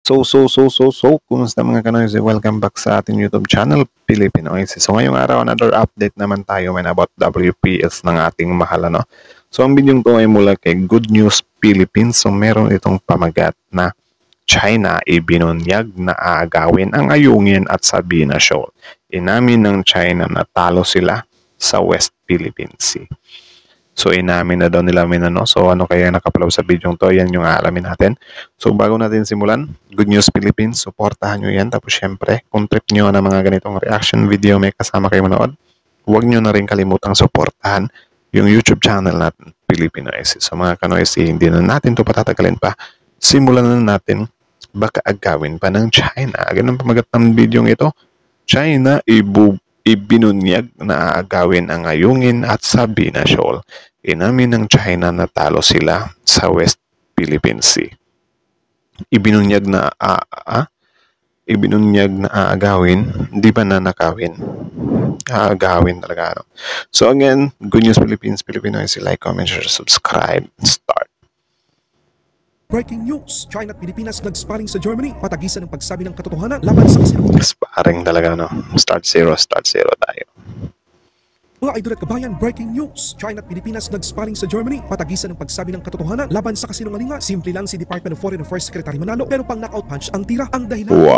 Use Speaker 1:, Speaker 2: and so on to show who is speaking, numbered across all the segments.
Speaker 1: Kumusta mga kanoys? Welcome back sa ating YouTube channel, Pilipinoids. So ngayong araw, another update naman tayo about WPS ng ating mahal, ano? So ang video to ay mula kay Good News Philippines. So meron itong pamagat na China ibinunyag na aagawin ang Ayungin at Sabina Shoal. Inamin ng China na talo sila sa West Philippine Sea. So inamin na daw nila ano. So ano kaya nakapalaw sa video to? Yan yung aalamin natin. So bago natin simulan, Good News Philippines, supportahan nyo yan. Tapos syempre, kung trip nyo na mga ganitong reaction video may kasama kayo manood, huwag nyo na rin kalimutang supportahan yung YouTube channel natin, Pilipinoids. So mga kanois, hindi na natin to patatagalin pa. Simulan na natin, baka agawin pa ng China. Ganun pamagat ng video ito, China ibinunyag na aagawin ang Ayungin at Sabina Shoal. Inamin ng China na talo sila sa West Philippine Sea. Ibinunyag na aagawin, di ba nanakawin? Aagawin talaga. No? So again, Good News Philippines, Filipino, like, comment, share, subscribe, start.
Speaker 2: Breaking news, China at Pilipinas nag-sparring sa Germany, patagisan ng pagsabi ng katotohanan laban sa kasinungalingan.
Speaker 1: Sparring talaga, no? Start zero tayo.
Speaker 2: Mga idol at kabayan, breaking news, China at Pilipinas nag-sparring sa Germany, patagisan ng pagsabi ng katotohanan laban sa kasinungalingan. Simple lang si Department of Foreign Affairs Secretary Manalo, pero pang knockout punch ang tira. Ang dahilan ng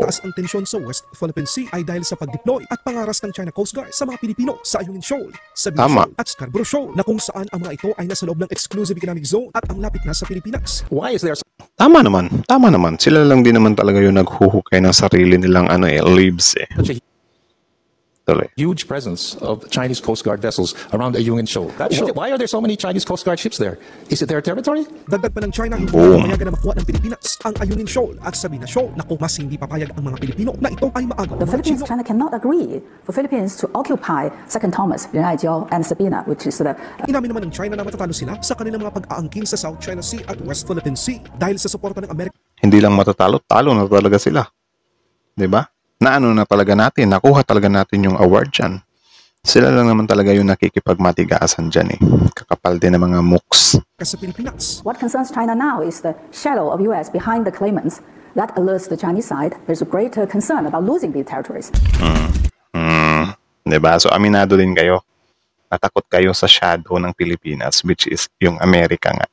Speaker 2: taas ang tensyon sa West Philippine Sea ay dahil sa pag-deploy at pangaras ng China Coast Guard sa mga Pilipino sa Ayungin Shoal, Sabina Shoal at Scarborough Shoal, na kung saan ang mga ito ay nasa loob ng exclusive economic zone at ang lapit na sa Pilipinas.
Speaker 3: Why is there
Speaker 1: Tama naman. Sila lang din naman talaga yung naghuhukay ng sarili nilang leaves
Speaker 3: such a huge presence of Chinese Coast Guard vessels around the Ayungin Shoal? Why are there so many Chinese Coast Guard ships there? Is it their territory?
Speaker 2: Dagdag pa ng China, hindi papayagan na makuha ng Pilipinas ang Ayungin Shoal at Sabina Shoal, na kung mas hindi papayag ang mga Pilipino na ito ay maagaw.
Speaker 4: The Philippines, China cannot agree for Philippines to occupy Second Thomas, Renaijiao, and Sabina, which is the...
Speaker 2: Inamin naman ng China na matatalo sila sa kanilang mga pag-aangkin sa South China Sea at West Philippine Sea dahil sa suporta ng Amerika.
Speaker 1: Hindi lang matatalo, talo na talaga sila. 'Di ba? Naano na talaga natin, nakuha talaga natin yung award dyan. Sila lang naman talaga yung nakikipagmatigasan dyan Kakapal din ng mga mooks.
Speaker 2: Sa Pilipinas.
Speaker 4: What concerns China now is the shadow of US behind the claimants. That alerts the Chinese side there's a greater concern about losing these territories.
Speaker 1: Diba? So aminado din kayo. Natakot kayo sa shadow ng Pilipinas, which is yung Amerika nga.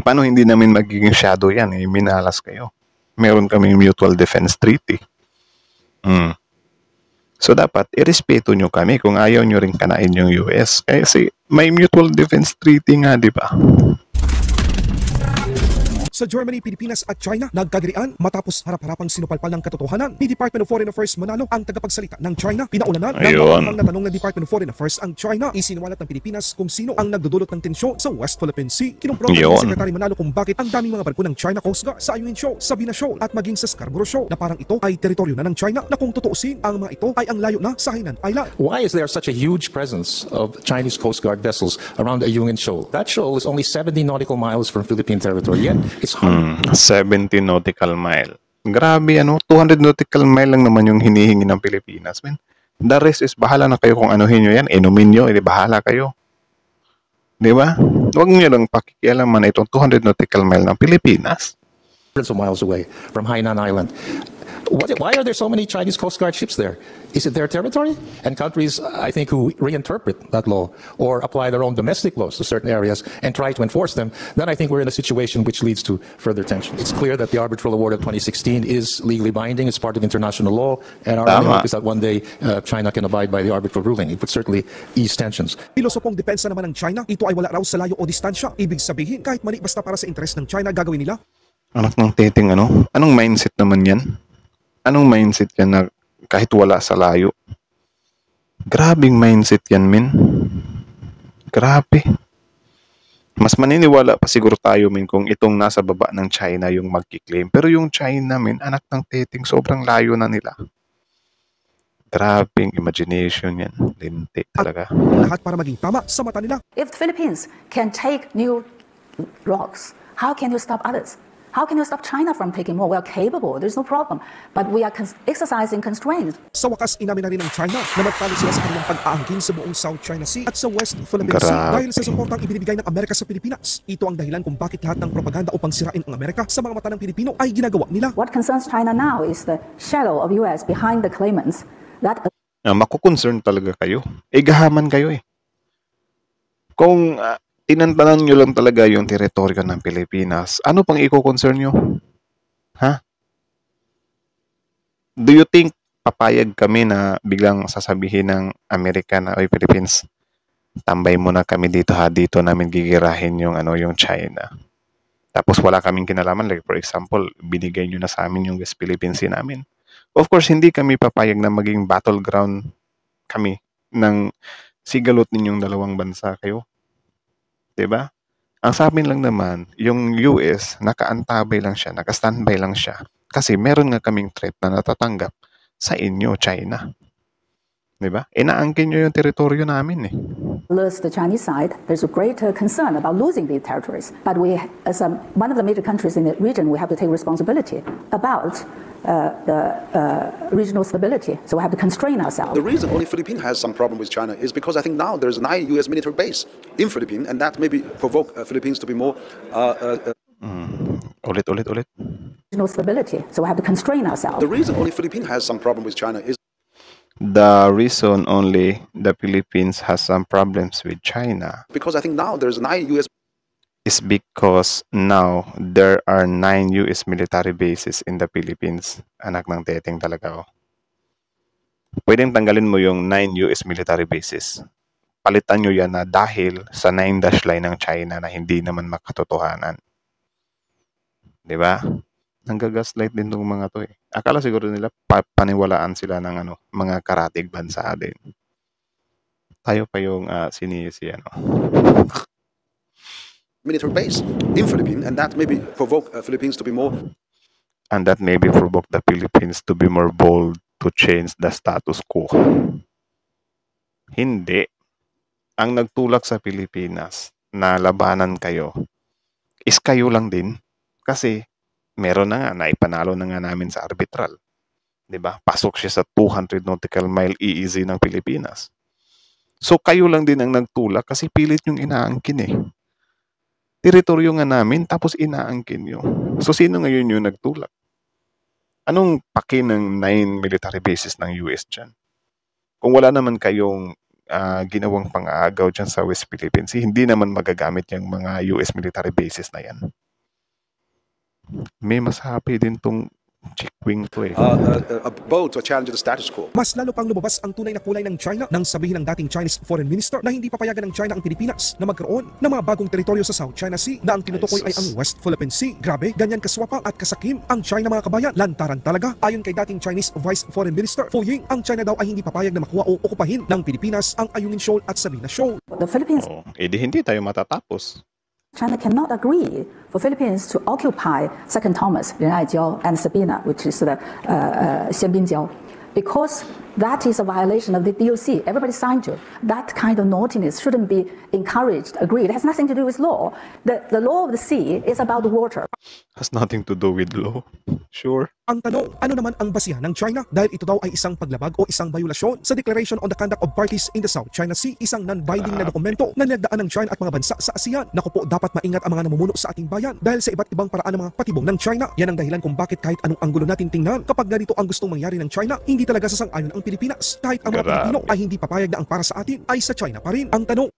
Speaker 1: Paano hindi namin magiging shadow yan? Minalas kayo. Meron kaming mutual defense treaty. So dapat irespeto nyo kami kung ayaw nyo rin kanain yung US. Kasi may mutual defense treaty nga, di ba?
Speaker 2: Sa Germany, Pilipinas at China, nagkagirian matapos harap-harapang sinupalpal ng katotohanan ni Department of Foreign Affairs Manalo, ang tagapagsalita ng China. Pinaulanan ng mga natanong ng Department of Foreign Affairs ang China. Isiniwalat ng Pilipinas kung sino ang nagdudulot ng tensyon sa West Philippine Sea. Kinumpronta ng Secretary Manalo kung bakit ang daming mga barko ng China Coast Guard sa Ayungin Shoal, Sabina Shoal at maging sa Scarborough Shoal, na parang ito ay teritoryo na ng China, na kung tutuusin ang mga ito ay ang layo na sa Hainan Island.
Speaker 3: Why is there such a huge presence of Chinese Coast Guard vessels around the Ayungin Shoal? That shoal is only 70 nautical miles from Philippine territory, yet it's
Speaker 1: 70 nautical mile. Grabe, 200 nautical mile lang naman yung hinihingi ng Pilipinas. Man. The rest is bahala na kayo kung anuhin nyo yan. Inumin nyo, bahala kayo. Di ba? Huwag nyo lang pakikialaman na itong 200 nautical mile ng Pilipinas.
Speaker 3: Hundreds of miles away from Hainan Island. Why are there so many Chinese Coast Guard ships there? Is it their territory? And countries, I think, who reinterpret that law or apply their own domestic laws to certain areas and try to enforce them, then I think we're in a situation which leads to further tensions. It's clear that the arbitral award of 2016 is legally binding. It's part of international law. And our hope is that one day China can abide by the arbitral ruling. It would certainly ease tensions.
Speaker 2: Pilosopong depensa naman ng China, ito ay wala raw sa layo o distansya. Ibig sabihin, kahit mali basta para sa interes ng China, gagawin nila.
Speaker 1: Anak ng titing, Anong mindset naman yan? Anong mindset yan na kahit wala sa layo? Grabing mindset yan, men. Grabe. Mas maniniwala pa siguro tayo, men, kung itong nasa baba ng China yung magkiklaim. Pero yung China, men, anak ng titing, sobrang layo na nila. Grabing imagination yan. Linti talaga.
Speaker 2: Lahat para maging tama sa mata nila.
Speaker 4: If the Philippines can take new rocks, how can you stop others? How can you stop China from taking more? We are capable. There's no problem. But we are exercising constraints.
Speaker 2: Sa wakas, inamin na rin ng China na magtalo sila sa kanilang pag-aangkin sa buong South China Sea at sa West Philippine Sea
Speaker 1: Grabe.
Speaker 2: dahil sa suportang ibinibigay ng Amerika sa Pilipinas. Ito ang dahilan kung bakit lahat ng propaganda upang sirain ang Amerika sa mga mata ng Pilipino ay ginagawa nila.
Speaker 4: What concerns China now is the shadow of US behind the claimants that
Speaker 1: Makukoncern talaga kayo. Gahaman kayo eh. Kung tinantanan nyo lang talaga yung teritoryo ng Pilipinas, ano pang i-concern nyo? Ha? Do you think papayag kami na biglang sasabihin ng Amerika na, oy Philippines, tambay muna kami dito ha, dito namin gigirahin yung yung China. Tapos wala kaming kinalaman, like for example, binigay nyo na sa amin yung West Philippine Sea namin. Of course, hindi kami papayag na maging battleground kami ng sigalot ninyong dalawang bansa kayo. 'Di ba? Ang sa amin lang naman, yung US, nakaantabay lang siya, naka-standby lang siya. Kasi meron nga kaming threat na natatanggap sa inyo, China. 'Di ba? Inaangkin nyo yung teritoryo namin eh.
Speaker 4: alerts the Chinese side, there's a great concern about losing these territories. But we, as one of the major countries in the region, we have to take responsibility about the regional stability. So we have to constrain ourselves.
Speaker 5: The reason only Philippines has some problem with China is because I think now there's 9 U.S. military base in Philippines, and that maybe provoke Philippines to be more.
Speaker 1: Ulit.
Speaker 4: Regional stability. So we have to constrain ourselves.
Speaker 5: The reason only Philippines has some problem with China is.
Speaker 1: The reason only the Philippines has some problems with China
Speaker 5: Because I think now there's 9 U.S.
Speaker 1: is because now there are 9 US military bases in the Philippines. Anak ng teteng talaga oh. Pwedeng tanggalin mo yung 9 US military bases. Palitan nyo yan na dahil sa 9 dash line ng China na hindi naman makatotohanan. Diba? Nanggagaslight din tong mga to eh. Akala siguro nila paniwalaan sila ng mga karatig bansa din. Tayo pa yung sinisi
Speaker 5: military base in Philippines, and that maybe provoke Philippines to be more.
Speaker 1: And that maybe provoke the Philippines to be more bold to change the status quo. Hindi. Ang nagtulak sa Pilipinas na labanan kayo is kayo lang din. Kasi meron na nga, naipanalo na nga namin sa arbitral. 'Di ba? Pasok siya sa 200 nautical mile EEZ ng Pilipinas. So kayo lang din ang nagtulak kasi pilit yung inaangkin eh. Teritoryo nga namin tapos inaangkin nyo. So sino ngayon yung nagtulak? Anong paki ng 9 military bases ng US dyan? Kung wala naman kayong ginawang pang-aagaw dyan sa West Philippines, hindi naman magagamit yung mga US military bases na yan. May mas happy din tong chickwing to eh.
Speaker 5: A bold to challenge the status quo.
Speaker 2: Mas lalo pang lumabas ang tunay na kulay ng China nang sabihin ng dating Chinese Foreign Minister na hindi papayagan ng China ang Pilipinas na magkaroon ng mga bagong teritoryo sa South China Sea na ang tinutukoy ay ang West Philippine Sea. Grabe, ganyan kaswapa at kasakim ang China mga kabayan. Lantaran talaga. Ayon kay dating Chinese Vice Foreign Minister Fu Ying, ang China daw ay hindi papayag na makuha o okupahin ng Pilipinas ang Ayungin Shoal at Sabina Shoal.
Speaker 4: The Philippines,
Speaker 1: Edi hindi tayo matatapos.
Speaker 4: China cannot agree for Philippines to occupy Second Thomas, Renaijiao, and Sabina, which is the Xianbinjiao, because that is a violation of the DOC. Everybody signed to. That kind of naughtiness shouldn't be encouraged, agreed. It has nothing to do with law. The law of the sea is about the water.
Speaker 1: Has nothing to do with law. Sure.
Speaker 2: Ang tanong, ano naman ang basihan ng China? Dahil ito daw ay isang paglabag o isang violasyon sa Declaration on the Conduct of Parties in the South China Sea, isang non-binding na dokumento na nagdaan ng China at mga bansa sa ASEAN. Naku po, dapat maingat ang mga namumuno sa ating bayan dahil sa iba't ibang paraan ng mga patibong ng China. Yan ang dahilan kung bakit kahit anong anggulo natin tingnan, kapag ganito ang gustong mangyari ng China, hindi talaga sasang-ayon ang Pilipinas. Kahit ang mga
Speaker 1: Grabe.
Speaker 2: Pilipino ay hindi papayag na ang para sa atin ay sa China pa rin. Ang tanong,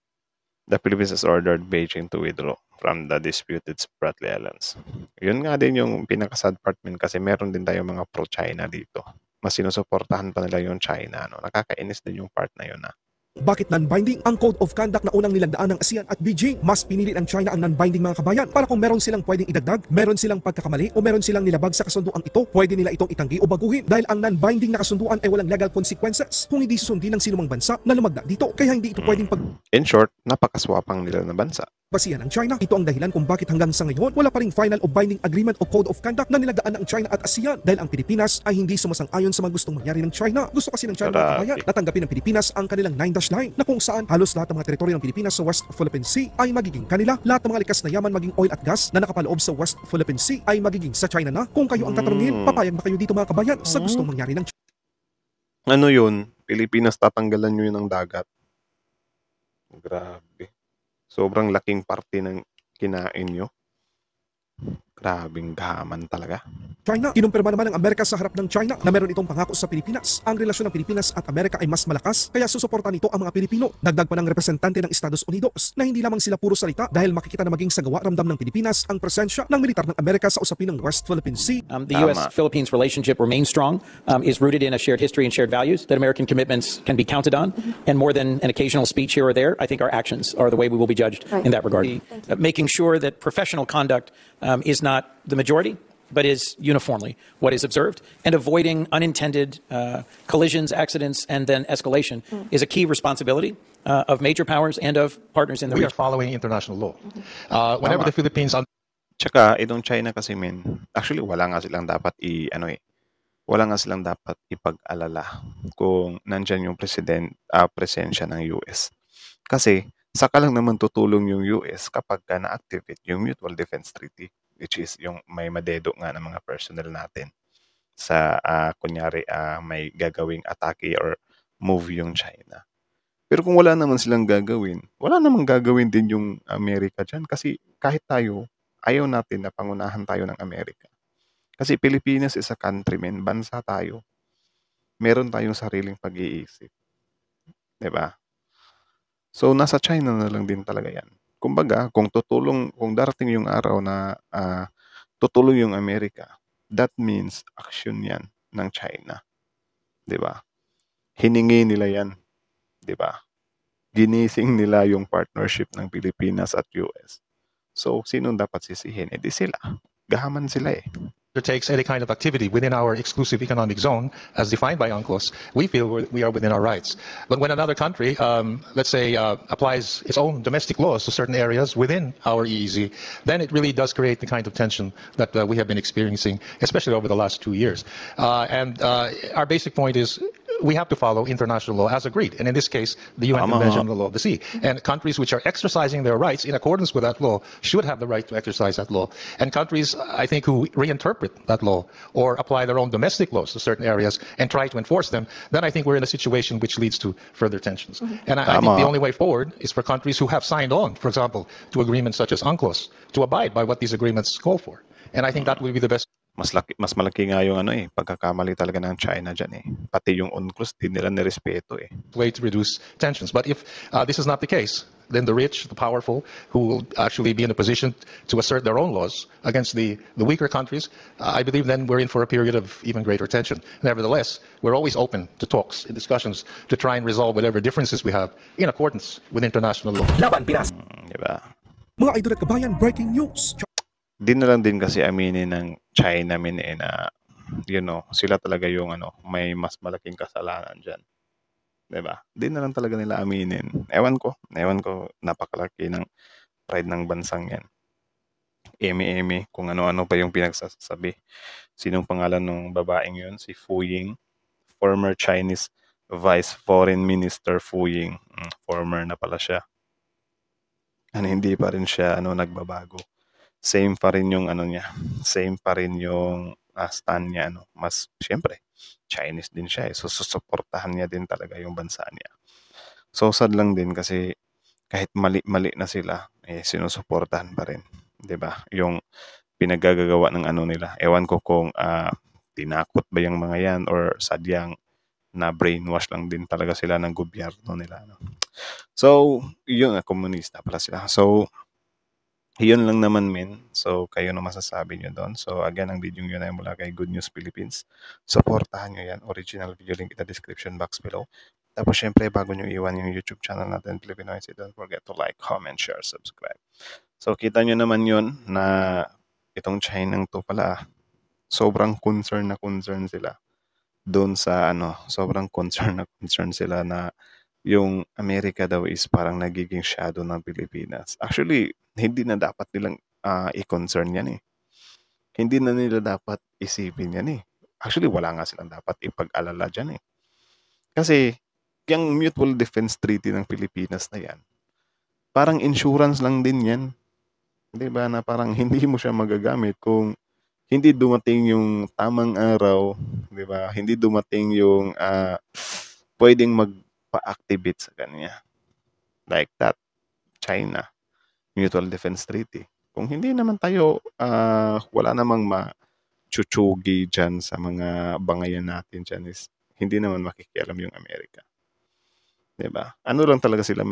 Speaker 1: The Philippines has ordered Beijing to withdraw from the disputed Spratly Islands. Yun nga din yung pinaka-sad part kasi meron din tayo mga pro-China dito. Mas sinusuportahan pa nila yung China. Nakakainis din yung part na yun.
Speaker 2: bakit non-binding ang Code of Conduct na unang nilagdaan ng ASEAN at Beijing? Mas pinili ng China ang non-binding mga kabayan para kung meron silang pwedeng idagdag, meron silang pagkakamali o meron silang nilabag sa kasunduan ito, pwede nila itong itanggi o baguhin dahil ang non-binding na kasunduan ay walang legal consequences kung hindi susundin ng sinumang bansa na lumagda dito. Kaya hindi ito pwedeng
Speaker 1: In short, napakaswapang nila na bansa.
Speaker 2: basihan ng China. Ito ang dahilan kung bakit hanggang sa ngayon wala pa ring final o binding agreement o code of conduct na nilagaan ng China at ASEAN dahil ang Pilipinas ay hindi sumasang-ayon sa mga gustong mangyari ng China. Gusto kasi ng China mga kabayan na tanggapin ng Pilipinas ang kanilang 9-line na kung saan halos lahat ng mga teritoryo ng Pilipinas sa West Philippine Sea ay magiging kanila. Lahat ng mga likas na yaman maging oil at gas na nakapaloob sa West Philippine Sea ay magiging sa China na. Kung kayo ang tatanungin, papayag ba kayo dito mga kabayan sa gustong mangyari ng China?
Speaker 1: Ano yun? Pilipinas tatanggalan nyo yun ng dagat. Grabe. Sobrang laking parte ng kinain nyo. Grabing gahaman talaga.
Speaker 2: China. Kinumpirma naman ng Amerika sa harap ng China na meron itong pangako sa Pilipinas. Ang relasyon ng Pilipinas at Amerika ay mas malakas kaya susuportan nito ang mga Pilipino. Dagdag pa ng representante ng Estados Unidos na hindi lamang sila puro salita dahil makikita na maging sagawa ramdam ng Pilipinas ang presensya ng militar ng Amerika sa usapin ng West Philippine Sea.
Speaker 6: The U.S.-Philippines relationship remains strong, is rooted in a shared history and shared values, that American commitments can be counted on, and more than an occasional speech here or there, I think our actions are the way we will be judged in that regard. Making sure that professional conduct is not the majority, but is uniformly what is observed, and avoiding unintended collisions, accidents, and then escalation is a key responsibility of major powers and of partners in the
Speaker 3: We are
Speaker 6: region.
Speaker 3: following international law. Whenever the Philippines
Speaker 1: Tsaka, itong China kasi actually wala nga silang dapat wala nga silang dapat ipag-alala kung nandyan yung presensya ng US. Kasi, saka lang naman tutulong yung US kapag na-activate yung Mutual Defense Treaty, which is yung may madedo nga ng mga personnel natin sa, kunyari, may gagawing atake or move yung China. Pero kung wala naman silang gagawin, wala namang gagawin din yung Amerika dyan. Kasi kahit tayo, ayaw natin na pangunahan tayo ng Amerika. Kasi Pilipinas is a country, bansa tayo. Meron tayong sariling pag-iisip. Diba? So, nasa China na lang din talaga yan. Kumbaga, kung darating yung araw na tutulong yung Amerika, that means action yan ng China. Diba? Hiningi nila yan. Diba? Ginising nila yung partnership ng Pilipinas at US. So, sino dapat sisihin? Di sila. Gahaman sila eh.
Speaker 3: undertakes any kind of activity within our exclusive economic zone, as defined by UNCLOS, we feel we are within our rights. But when another country, let's say, applies its own domestic laws to certain areas within our EEZ, then it really does create the kind of tension that we have been experiencing, especially over the last 2 years. Our basic point is, we have to follow international law as agreed, and in this case, the UN Convention on the Law of the Sea. And countries which are exercising their rights in accordance with that law should have the right to exercise that law. And countries, I think, who reinterpret that law or apply their own domestic laws to certain areas and try to enforce them, then I think we're in a situation which leads to further tensions. And I think the only way forward is for countries who have signed on, for example, to agreements such as UNCLOS, to abide by what these agreements call for. And I think that will be the best.
Speaker 1: Mas malaki nga yung pagkakamali talaga ng China dyan eh. Pati yung UNCLOS, di nila nirespeto eh.
Speaker 3: Way to reduce tensions. But if this is not the case, then the rich, the powerful, who will actually be in a position to assert their own laws against the weaker countries, I believe then we're in for a period of even greater tension. Nevertheless, we're always open to talks and discussions to try and resolve whatever differences we have in accordance with international law.
Speaker 2: Laban Pinas.
Speaker 1: Diba?
Speaker 2: Mga idol at kabayan, breaking news.
Speaker 1: Di na lang din kasi aminin ng China na, sila talaga yung may mas malaking kasalanan dyan. Diba? Di na lang talaga nila aminin. Ewan ko, napakalaki ng pride ng bansang yan. Eme, kung ano-ano pa yung pinagsasabi. Sinong pangalan ng babaeng yun? Si Fu Ying, former Chinese Vice Foreign Minister Fu Ying. Former na pala siya. Hindi pa rin siya nagbabago. Same pa rin yung niya. Same pa rin yung stand niya. Mas, syempre, Chinese din siya eh. So, susuportahan niya din talaga yung bansa niya. So, sad lang din kasi kahit mali na sila, sinusuportahan pa rin. 'Di ba? Yung pinaggagawa ng nila. Ewan ko kung tinakot ba yung mga yan or sadyang na brainwash lang din talaga sila ng gobyerno nila. So, yun, komunista pala sila. So, yun lang naman So, kayo na masasabi nyo doon. So, again, ang video yun ay mula kay Good News Philippines. Supportahan nyo yan. Original video link in the description box below. Tapos, syempre, bago nyo iwan yung YouTube channel natin, Filipinoise, don't forget to like, comment, share, subscribe. So, kita nyo naman yun na itong China to pala, sobrang concern sila doon sa sobrang concern sila na yung Amerika daw is parang nagiging shadow ng Pilipinas. Actually, hindi na dapat nilang i-concern yan eh. Hindi na nila dapat isipin yan eh. Actually, wala nga silang dapat ipag-alala dyan eh. Kasi, yung Mutual Defense Treaty ng Pilipinas na yan, parang insurance lang din yan. Diba? Na parang hindi mo siya magagamit kung hindi dumating yung tamang araw, diba? Hindi dumating yung pwedeng magpa-activate sa kanya. Like that. China. Mutual Defense Treaty. Kung hindi naman tayo, wala namang chuchugi dyan sa mga bangayan natin dyan is hindi naman makikialam yung Amerika. Diba? Ano lang talaga sila,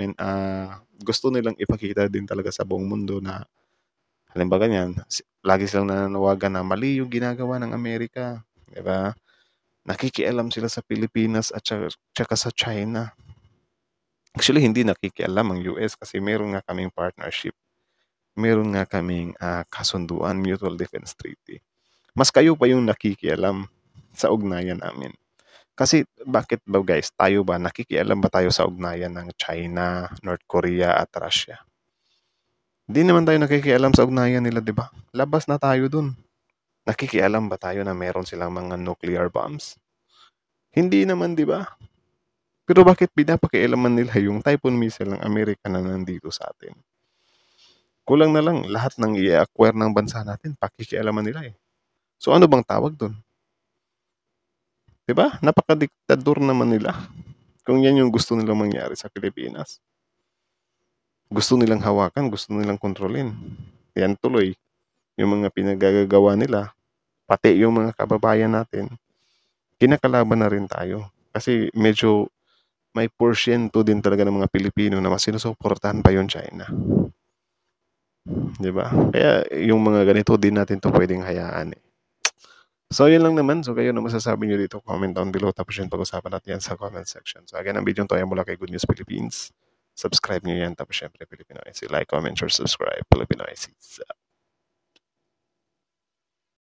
Speaker 1: gusto nilang ipakita din talaga sa buong mundo na halimbawa ganyan, lagi silang nananawagan na mali yung ginagawa ng Amerika. Diba? Nakikialam sila sa Pilipinas at saka sa China. Actually, hindi nakikialam ang US kasi meron nga kaming partnership. Meron nga kaming kasunduan, Mutual Defense Treaty. Mas kayo pa yung nakikialam sa ugnayan namin. Kasi bakit ba guys, tayo ba, nakikialam ba tayo sa ugnayan ng China, North Korea at Russia? Hindi naman tayo nakikialam sa ugnayan nila, di ba? Labas na tayo dun. Nakikialam ba tayo na meron silang mga nuclear bombs? Hindi naman, di ba? Pero bakit pinapakialaman nila yung Typhoon missile ng Amerika na nandito sa atin? Kulang na lang, lahat ng i-acquire ng bansa natin, pakikialaman nila eh. So ano bang tawag dun? Diba? Napaka-diktador naman nila. Kung yan yung gusto nilang mangyari sa Pilipinas. Gusto nilang hawakan, gusto nilang kontrolin. Yan tuloy. Yung mga pinagagawa nila, pati yung mga kababayan natin, kinakalaban na rin tayo. Kasi medyo may porsyento din talaga ng mga Pilipino na mas sinusuportahan pa yung China. Diba? Kaya yung mga ganito din natin to pwedeng hayaan eh. So, yun lang naman. So, kayo na masasabi nyo dito. Comment down below. Tapos yun, pag-usapan natin yan sa comment section. So, again, ang video to ay mula kay Good News Philippines. Subscribe nyo yan. Tapos syempre, Filipino IC. Like, comment, share, subscribe. Filipino IC.